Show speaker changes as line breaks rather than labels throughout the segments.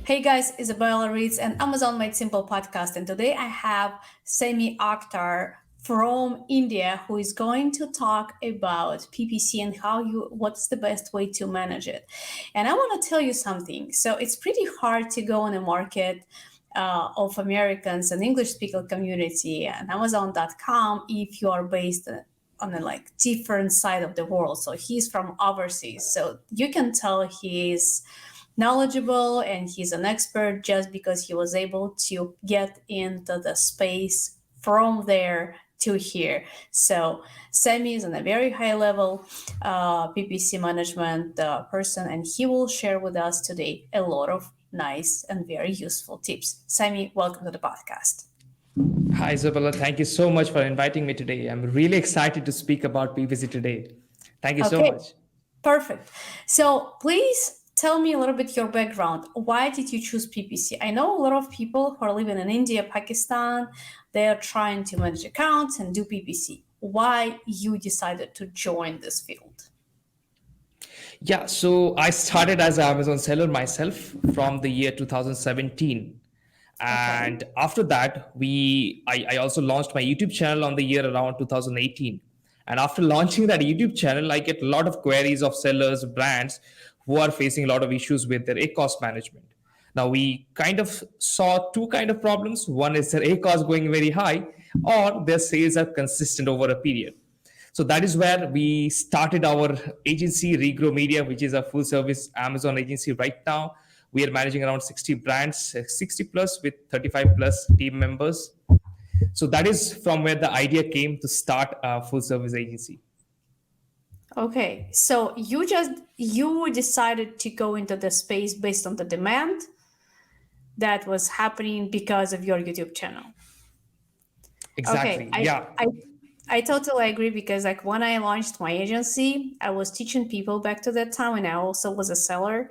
Hey guys, Izabella Ritz and Amazon Made Simple podcast. And today I have Sammy Akhtar from India who is going to talk about PPC and what's the best way to manage it. And I want to tell you something. So it's pretty hard to go on a market of Americans and English speaker community and Amazon.com if you are based on a different side of the world. So he's from overseas. So you can tell he's knowledgeable and he's an expert just because he was able to get into the space from there to here. So Sammy is on a very high level PPC management person, and he will share with us today a lot of nice and very useful tips. Sammy, welcome to the podcast.
Hi, Izabella. Thank you so much for inviting me today. I'm really excited to speak about PPC today. Thank you so much.
Perfect. So please tell me a little bit your background. Why did you choose PPC? I know a lot of people who are living in India, Pakistan, they are trying to manage accounts and do PPC. Why you decided to join this field?
Yeah, so I started as an Amazon seller myself from the year 2017. And after that, I also launched my YouTube channel on the year around 2018. And after launching that YouTube channel, I get a lot of queries of sellers, brands who are facing a lot of issues with their cost management. Now, we kind of saw two kind of problems. One is their cost going very high, or their sales are consistent over a period. So that is where we started our agency, Regrow Media, which is a full service Amazon agency right now. We are managing around 60 brands, 60 plus with 35 plus team members. So that is from where the idea came to start a full service agency.
Okay, so you decided to go into the space based on the demand that was happening because of your YouTube channel.
Exactly.
Okay, I totally agree because when I launched my agency, I was teaching people back to that time, and I also was a seller.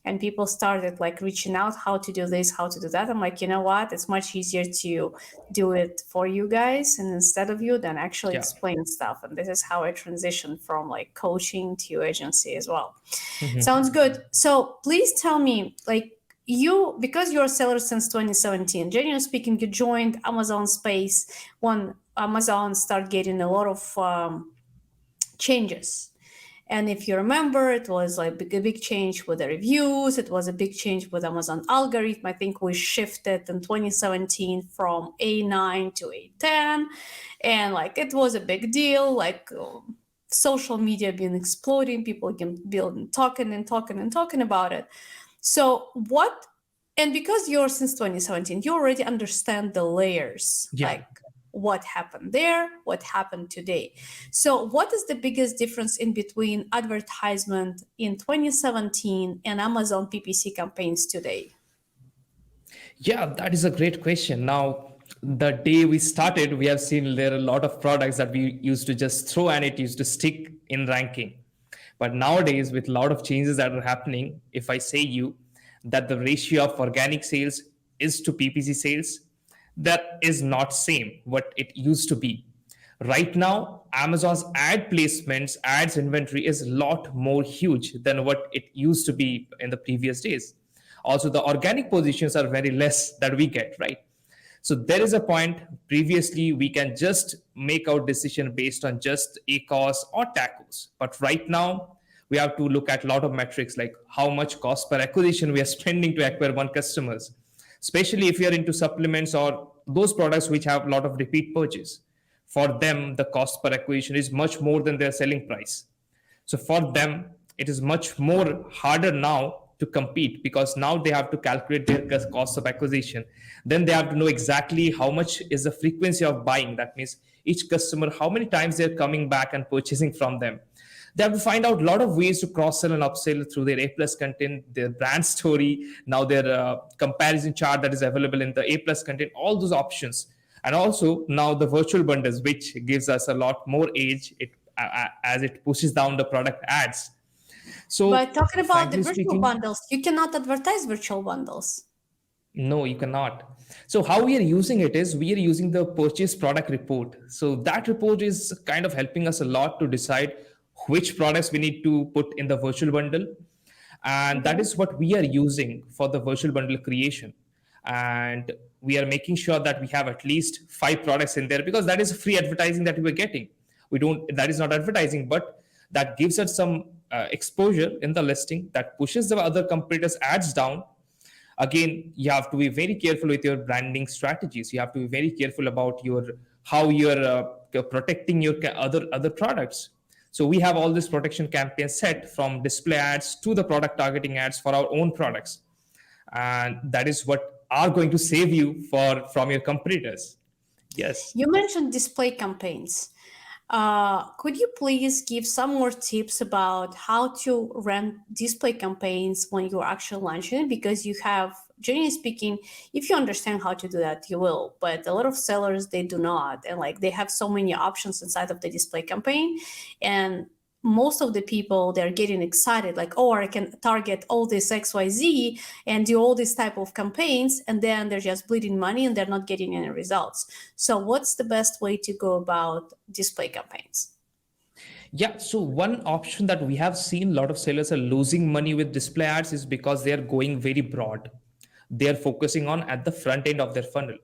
And people started reaching out how to do this, how to do that. I'm like, you know what? It's much easier to do it for you guys and instead of you than actually explain stuff. And this is how I transitioned from coaching to agency as well. Mm-hmm. Sounds good. So please tell me, because you're a seller since 2017, generally speaking, you joined Amazon space when Amazon started getting a lot of changes. And if you remember, it was a big change with the reviews. It was a big change with Amazon algorithm. I think we shifted in 2017 from A9 to A10. And it was a big deal, social media being exploding, people can build talking about it. So and because you're since 2017, you already understand the layers, what happened there, what happened today. So what is the biggest difference in between advertisement in 2017 and Amazon PPC campaigns today?
Yeah, that is a great question. Now, the day we started, we have seen there are a lot of products that we used to just throw and it used to stick in ranking. But nowadays, with a lot of changes that are happening, if I say you that the ratio of organic sales is to PPC sales, that is not same what it used to be. Right now, Amazon's ad placements, ads inventory is a lot more huge than what it used to be in the previous days. Also, the organic positions are very less that we get, right? So there is a point previously we can just make our decision based on just ACOS or TACOS. But right now, we have to look at a lot of metrics like how much cost per acquisition we are spending to acquire one customers, especially if you're into supplements or those products which have a lot of repeat purchase. For them, the cost per acquisition is much more than their selling price. So for them, it is much more harder now to compete because now they have to calculate their cost of acquisition. Then they have to know exactly how much is the frequency of buying. That means each customer, how many times they're coming back and purchasing from them. They have to find out a lot of ways to cross-sell and upsell through their A+ content, their brand story, now their comparison chart that is available in the A+ content, all those options. And also now the virtual bundles, which gives us a lot more edge as it pushes down the product ads.
So, but talking about the virtual bundles, you cannot advertise virtual bundles.
No, you cannot. So how we are using it is we are using the purchase product report. So that report is kind of helping us a lot to decide which products we need to put in the virtual bundle. And that
Okay.
is what we are using for the virtual bundle creation. And we are making sure that we have at least 5 products in there, because that is free advertising that we are getting. We don't, that is not advertising, but that gives us some exposure in the listing, that pushes the other competitors ads down. Again, you have to be very careful with your branding strategies. You have to be very careful about your, how you're protecting your other products. So we have all this protection campaign set, from display ads to the product targeting ads for our own products, and that is what are going to save you for from your competitors. Yes.
You mentioned display campaigns. Could you please give some more tips about how to run display campaigns when you're actually launching it? Because you have, generally speaking, if you understand how to do that, you will. But a lot of sellers, they do not. And like they have so many options inside of the display campaign. And most of the people, they're getting excited like, oh, I can target all this XYZ and do all these type of campaigns, and then they're just bleeding money and they're not getting any results. So what's the best way to go about display campaigns?
Yeah, so one option that we have seen a lot of sellers are losing money with display ads is because they are going very broad. They are focusing on at the front end of their funnel.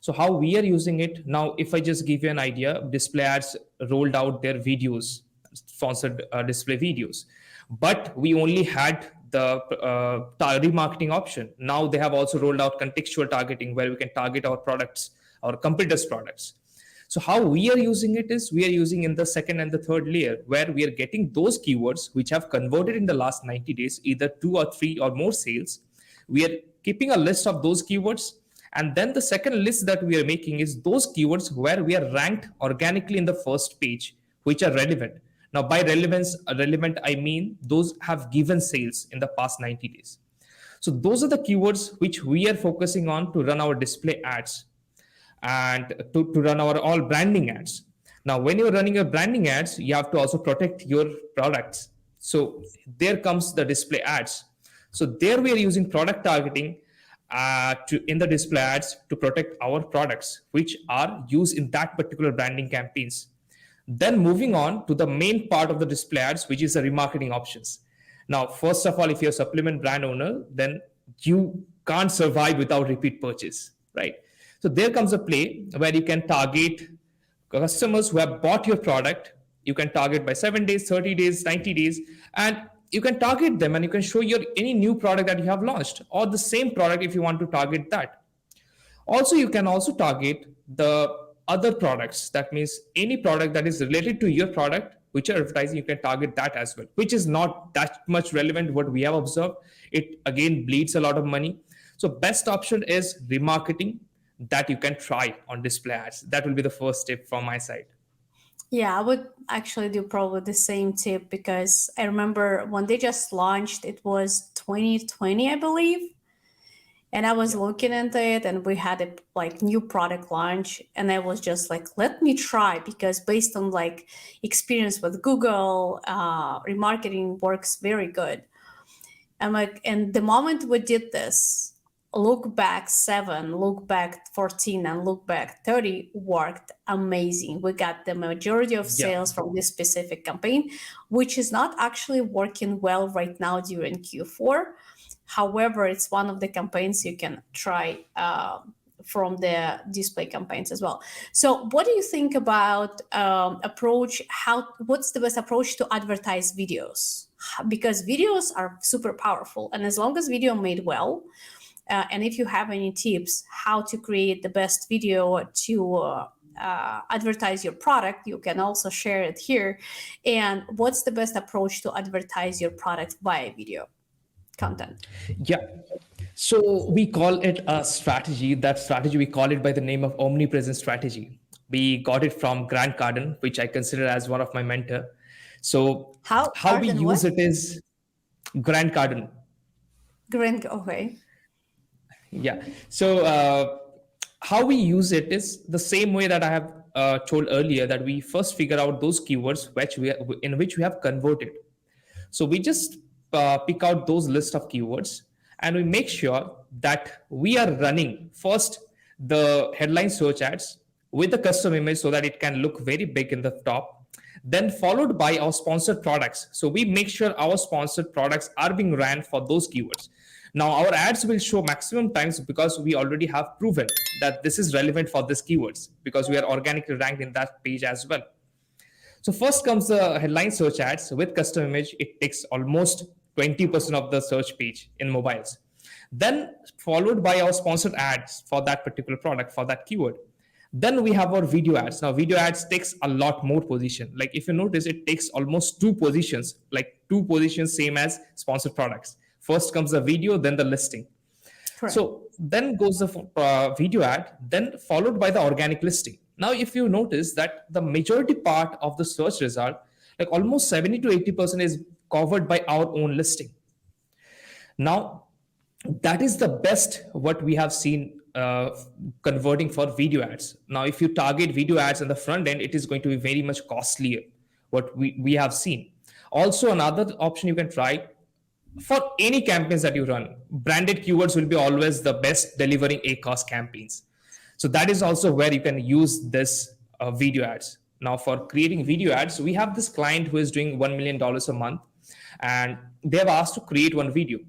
So how we are using it now, if I just give you an idea, display ads rolled out their videos, sponsored display videos, but we only had the remarketing option. Now they have also rolled out contextual targeting, where we can target our products, our competitors' products. So how we are using it is, we are using in the second and the third layer, where we are getting those keywords which have converted in the last 90 days, either 2 or 3 or more sales. We are keeping a list of those keywords. And then the second list that we are making is those keywords where we are ranked organically in the first page, which are relevant. Now, by relevant, I mean those have given sales in the past 90 days. So those are the keywords which we are focusing on to run our display ads, and to run our all branding ads. Now, when you're running your branding ads, you have to also protect your products. So there comes the display ads. So there we are using product targeting in the display ads to protect our products, which are used in that particular branding campaigns. Then moving on to the main part of the display ads, which is the remarketing options. Now, first of all, if you're a supplement brand owner, then you can't survive without repeat purchase, right? So there comes a play where you can target customers who have bought your product. You can target by 7 days, 30 days, 90 days, and you can target them, and you can show your any new product that you have launched, or the same product if you want to target that. Also, you can also target the other products. That means any product that is related to your product which are advertising, you can target that as well, which is not that much relevant. What we have observed, it again bleeds a lot of money. So best option is remarketing, that you can try on display ads. That will be the first tip from my side.
Yeah, I would actually do probably the same tip, because I remember when they just launched, it was 2020, I believe. And I was
Yeah.
looking into it, and we had a like new product launch, and I was just like, let me try, because based on like experience with Google, remarketing works very good. I'm like, and the moment we did this, look back 7, look back 14, and look back 30 worked amazing. We got the majority of
Yeah.
sales from this specific campaign, which is not actually working well right now during Q4. However, it's one of the campaigns you can try from the display campaigns as well. So, what do you think about approach? What's the best approach to advertise videos? Because videos are super powerful, and as long as video made well, and if you have any tips how to create the best video to advertise your product, you can also share it here. And what's the best approach to advertise your product via video content?
Yeah. So we call it a strategy. That strategy, we call it by the name of omnipresent strategy. We got it from Grant Cardone, which I consider as one of my mentor. So
How
how we
Arden
use
what?
it is Grant Cardone.
Grand, okay.
Yeah. So how we use it is the same way that I have told earlier, that we first figure out those keywords in which we have converted. So we just pick out those list of keywords, and we make sure that we are running first the headline search ads with the custom image, so that it can look very big in the top. then followed by our sponsored products. So we make sure our sponsored products are being ran for those keywords. Now our ads will show maximum times because we already have proven that this is relevant for these keywords because we are organically ranked in that page as well. So first comes the headline search ads with custom image. It takes almost 20% of the search page in mobiles. Then followed by our sponsored ads for that particular product, for that keyword. Then we have our video ads. Now video ads takes a lot more position. Like if you notice, it takes almost two positions, like two positions same as sponsored products. First comes the video, then the listing.
Correct.
So then goes the video ad, then followed by the organic listing. Now, if you notice that the majority part of the search result, like almost 70 to 80% is covered by our own listing. Now, that is the best what we have seen converting for video ads. Now, if you target video ads on the front end, it is going to be very much costlier, what we have seen. Also, another option you can try for any campaigns that you run, branded keywords will be always the best delivering ACOS campaigns. So that is also where you can use this video ads. Now for creating video ads, we have this client who is doing $1 million a month and they have asked to create one video.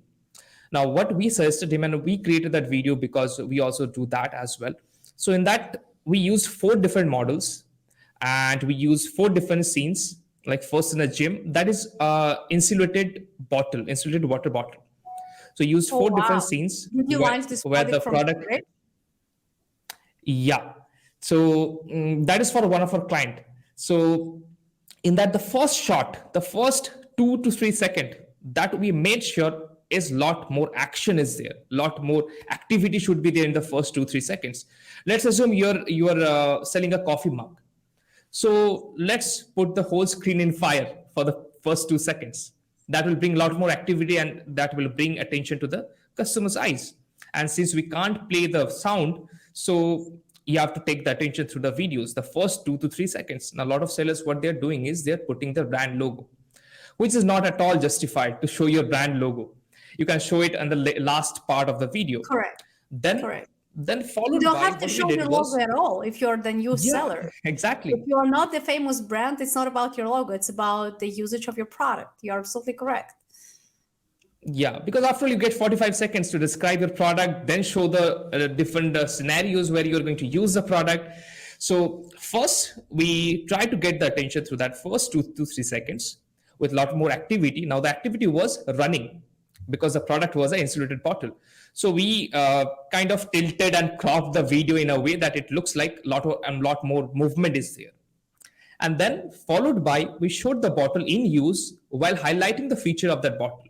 Now what we suggested him, and we created that video because we also do that as well. So in that, we use 4 different models and we use 4 different scenes. Like first in a gym, that is insulated water bottle. So use 4 different scenes
Did you launch this
where the
from
product.
scratch?
Yeah. So that is for one of our client. So in that, the first shot, the first 2 to 3 second, that we made sure is lot more action is there, lot more activity should be there in the first 2-3 seconds. Let's assume you're selling a coffee mug. So let's put the whole screen in fire for the first 2 seconds. That will bring a lot more activity and that will bring attention to the customer's eyes. And since we can't play the sound, so you have to take the attention through the videos, the first 2 to 3 seconds. Now, a lot of sellers, what they're doing is they're putting the brand logo, which is not at all justified to show your brand logo. You can show it on the last part of the video.
Correct.
Then,
Correct.
then followed
You don't
by
have to show your logo at all if you're the new seller.
Exactly.
If you're not the famous brand, it's not about your logo. It's about the usage of your product. You're absolutely correct.
Yeah, because after all, you get 45 seconds to describe your product, then show the different scenarios where you're going to use the product. So first, we try to get the attention through that first 2 to 3 seconds with a lot more activity. Now, the activity was running because the product was an insulated bottle. So we kind of tilted and cropped the video in a way that it looks like a lot more movement is there. And then followed by, we showed the bottle in use while highlighting the feature of that bottle.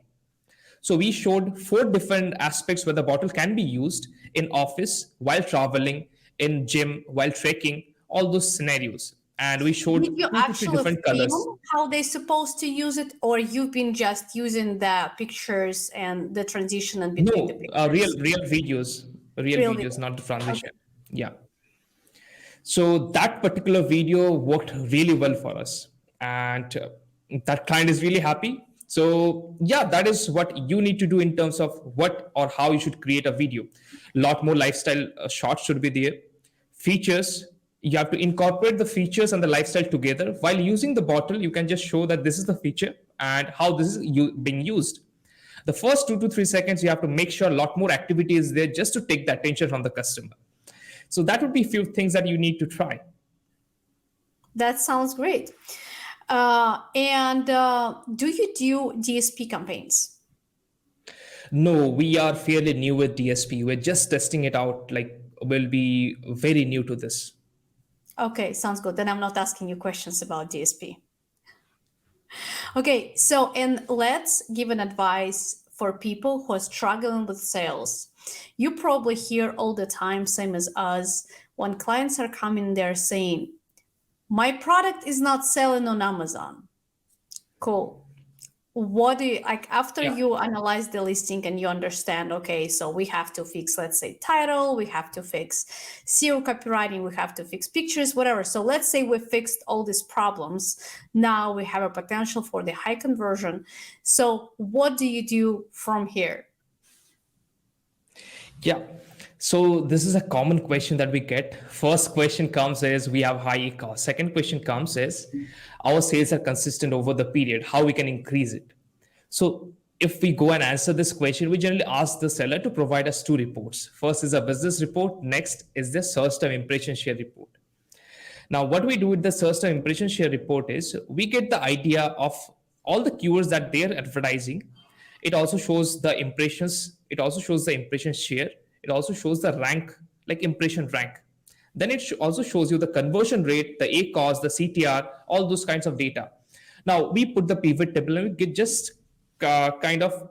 So we showed 4 different aspects where the bottle can be used in office, while traveling, in gym, while trekking, all those scenarios. And we showed 2 to 3 different colors.
How they're supposed to use it, or you've been just using the pictures and the transition and between the pictures?
Real videos, not the transition. Okay. Yeah. So that particular video worked really well for us, and that client is really happy. So yeah, that is what you need to do in terms of what or how you should create a video. A lot more lifestyle shots should be there. Features, you have to incorporate the features and the lifestyle together. While using the bottle, you can just show that this is the feature and how this is being used. The first 2 to 3 seconds, you have to make sure a lot more activity is there just to take the attention from the customer. So that would be a few things that you need to try.
That sounds great. And do you do DSP campaigns?
No, we are fairly new with DSP. We're just testing it out. Like, we'll be very new to this.
Okay, sounds good. Then I'm not asking you questions about DSP. Okay, so and let's give an advice for people who are struggling with sales. You probably hear all the time, same as us, when clients are coming there saying, my product is not selling on Amazon. Cool. What do you like after you analyze the listing and you understand, okay, so we have to fix, let's say, title, we have to fix SEO copywriting, we have to fix pictures, whatever. So let's say we fixed all these problems. Now we have a potential for the high conversion. So what do you do from here?
Yeah. So this is a common question that we get. First question comes is we have high cost. Second question comes is our sales are consistent over the period. How we can increase it? So if we go and answer this question, we generally ask the seller to provide us two reports. First is a business report. Next is the search term impression share report. Now, what we do with the search term impression share report is we get the idea of all the keywords that they're advertising. It also shows the impressions. It also shows the impression share. It also shows the rank, like impression rank. Then it also shows you the conversion rate, the ACOS, the CTR, all those kinds of data. Now we put the pivot table and we get just kind of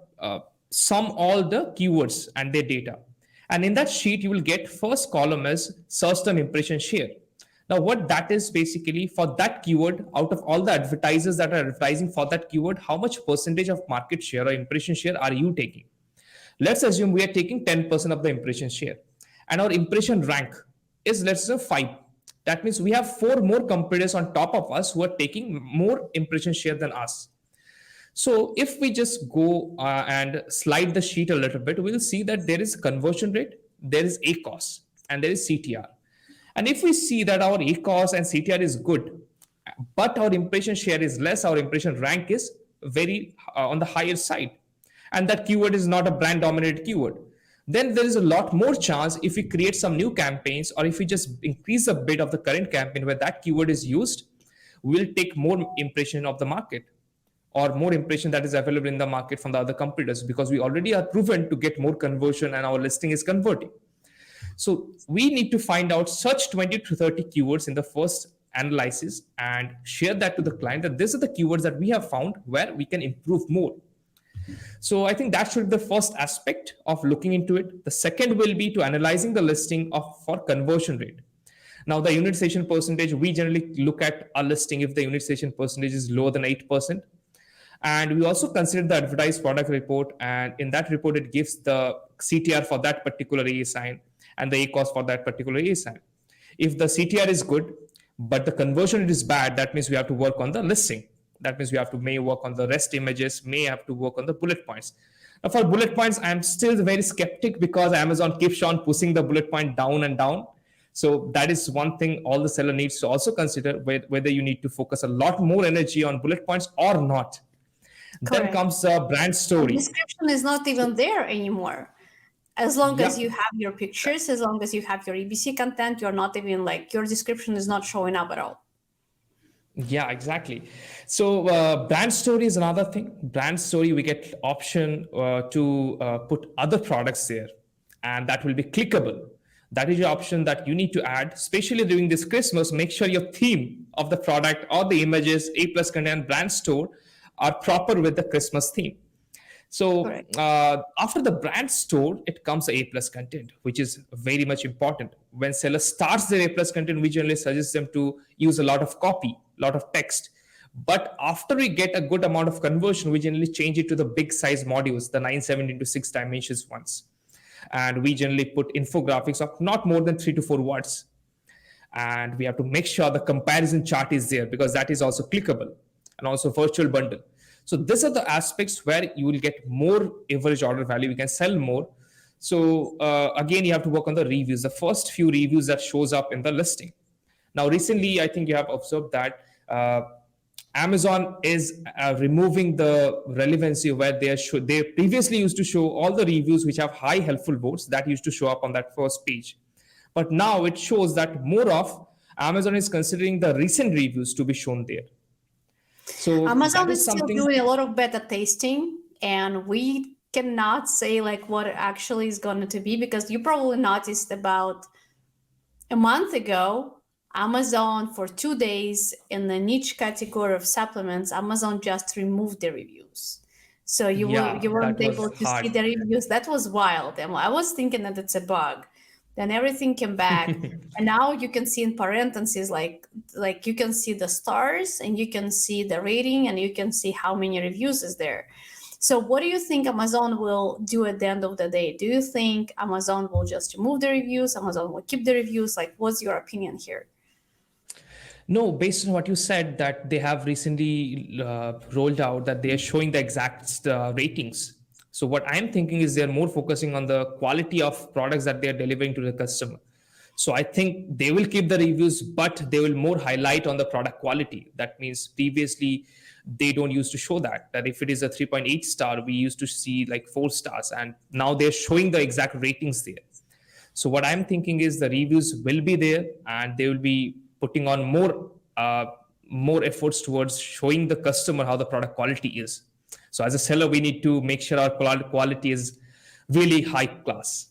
sum all the keywords and their data. And in that sheet, you will get first column as search term impression share. Now, what that is basically for that keyword, out of all the advertisers that are advertising for that keyword, how much percentage of market share or impression share are you taking? Let's assume we are taking 10% of the impression share, and our impression rank is, let's say, 5. That means we have 4 more competitors on top of us who are taking more impression share than us. So if we just go and slide the sheet a little bit, we'll see that there is conversion rate, there is ACOS, and there is CTR. And if we see that our ACOS and CTR is good, but our impression share is less, our impression rank is very on the higher side, and that keyword is not a brand dominated keyword, then there is a lot more chance if we create some new campaigns or if we just increase a bit of the current campaign where that keyword is used, we'll take more impression of the market or more impression that is available in the market from the other competitors, because we already are proven to get more conversion and our listing is converting. So we need to find out such 20 to 30 keywords in the first analysis and share that to the client that these are the keywords that we have found where we can improve more. So I think that should be the first aspect of looking into it. The second will be to analyzing the listing of for conversion rate. Now the unitization percentage, we generally look at a listing if the unitization percentage is lower than 8%. And we also consider the advertised product report, and in that report it gives the CTR for that particular A sign and the ACOS for that particular A sign. If the CTR is good but the conversion rate is bad, that means we have to work on the listing. That means we have to may work on the rest images, may have to work on the bullet points. Now for bullet points, I'm still very skeptic because Amazon keeps on pushing the bullet point down and down. So that is one thing all the seller needs to also consider, whether you need to focus a lot more energy on bullet points or not. Then
Correct.
comes the brand
The
story.
description is not
So,
even there anymore. As long
yeah,
as you have your pictures, as long as you have your EBC content, you're not even like your description is not showing up at all.
yeah, exactly. So brand story is another thing. Brand story, we get option to put other products there, and that will be clickable. That is the option that you need to add, especially during this Christmas. Make sure your theme of the product or the images, A plus content, brand store are proper with the Christmas theme. So
Correct.
after the brand store, it comes A plus content, which is very much important. When seller starts their A plus content, we generally suggest them to use a lot of copy, a lot of text. But after we get a good amount of conversion, we generally change it to the big size modules, the 970 into 6 dimensions ones. And we generally put infographics of not more than 3 to 4 words. And we have to make sure the comparison chart is there because that is also clickable, and also virtual bundle. So these are the aspects where you will get more average order value. We can sell more. So again, you have to work on the reviews, the first few reviews that shows up in the listing. Now recently I think you have observed that Amazon is removing the relevancy where they previously used to show all the reviews which have high helpful votes that used to show up on that first page. But now it shows that more of Amazon is considering the recent reviews to be shown there. So
Amazon
that is
is still
something.
doing a lot of beta testing, and we cannot say like what it actually is going to be, because you probably noticed about a month ago, Amazon for 2 days in the niche category of supplements, Amazon just removed the reviews. So you
Yeah,
weren't
that
able
was
to see
hard.
the reviews. That was wild. And I was thinking that it's a bug. Then everything came back, and now you can see in parentheses like you can see the stars and you can see the rating and you can see how many reviews is there. So what do you think Amazon will do at the end of the day? Do you think Amazon will just remove the reviews? Amazon will keep the reviews? Like, what's your opinion here?
No, based on what you said, that they have recently rolled out that they are showing the exact ratings. So what I'm thinking is they're more focusing on the quality of products that they're delivering to the customer. So I think they will keep the reviews, but they will more highlight on the product quality. That means previously they don't used to show that if it is a 3.8 star, we used to see like 4 stars, and now they're showing the exact ratings there. So what I'm thinking is the reviews will be there, and they will be putting on more efforts towards showing the customer how the product quality is. So as a seller, we need to make sure our quality is really high class.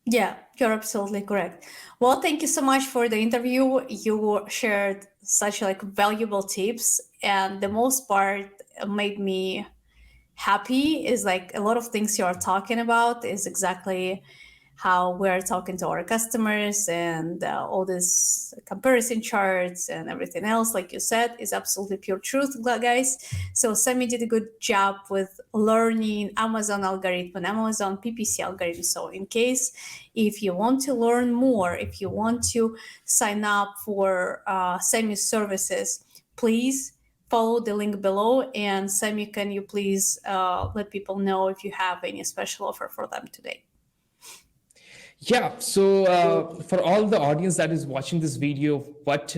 Yeah, you're absolutely correct. Well, thank you so much for the interview. You shared such like valuable tips, and the most part made me happy is like a lot of things you are talking about is exactly how we're talking to our customers, and all this comparison charts and everything else, like you said, is absolutely pure truth, guys. So Sammy did a good job with learning Amazon algorithm and Amazon PPC algorithm. So in case if you want to learn more, if you want to sign up for Sammy's services, please follow the link below. And Sammy, can you please let people know if you have any special offer for them today?
Yeah. So for all the audience that is watching this video, what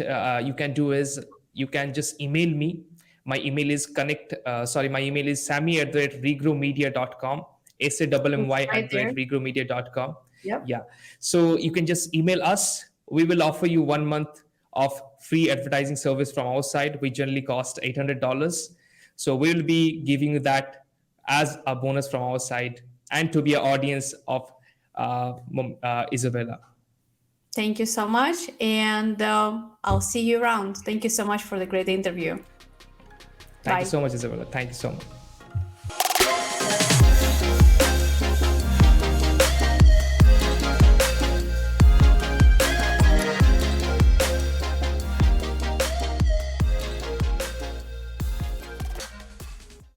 you can do is you can just email me. My email is my email is sammy@regrowmedia.com.
It's
SAMMY
right
at the
there.
rate regrowmedia.com.
Yep.
Yeah. So you can just email us. We will offer you 1 month of free advertising service from our side. We generally cost $800. So we will be giving you that as a bonus from our side, and to be an audience of Izabella.
Thank you so much. And I'll see you around. Thank you so much for the great interview.
Thank you
Bye.
so much, Isabella. Thank you so much.